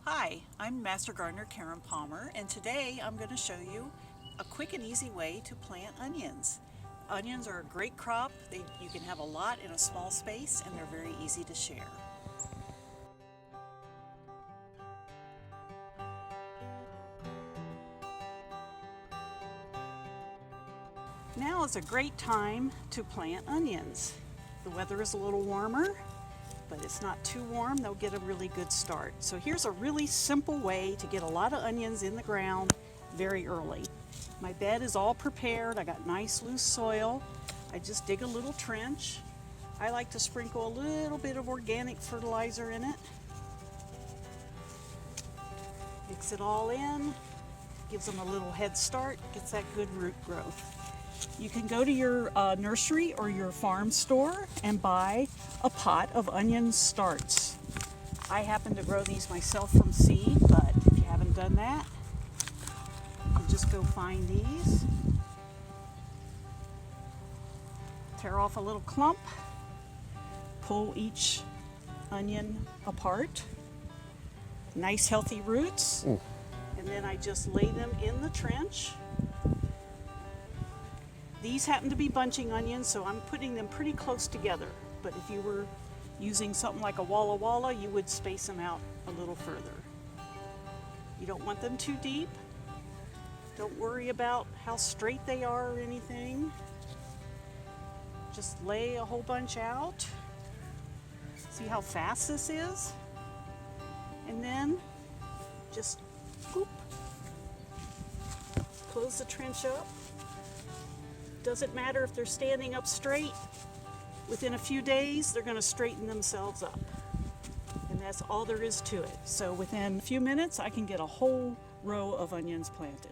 Hi, I'm Master Gardener Karen Palmer, and today I'm going to show you a quick and easy way to plant onions. Onions are a great crop. You can have a lot in a small space, and they're very easy to share. Now is a great time to plant onions. The weather is a little warmer, but it's not too warm. They'll get a really good start. So here's a really simple way to get a lot of onions in the ground very early. My bed is all prepared. I got nice loose soil. I just dig a little trench. I like to sprinkle a little bit of organic fertilizer in it. Mix it all in, gives them a little head start, gets that good root growth. You can go to your nursery or your farm store and buy a pot of onion starts. I happen to grow these myself from seed, but if you haven't done that, you just go find these. Tear off a little clump, pull each onion apart. Nice healthy roots. And then I just lay them in the trench. These happen to be bunching onions, so I'm putting them pretty close together. But if you were using something like a Walla Walla, you would space them out a little further. You don't want them too deep. Don't worry about how straight they are or anything. Just lay a whole bunch out. See how fast this is? And then just boop. Close the trench up. Doesn't matter if they're standing up straight. Within a few days, they're going to straighten themselves up. And that's all there is to it. So within a few minutes, I can get a whole row of onions planted.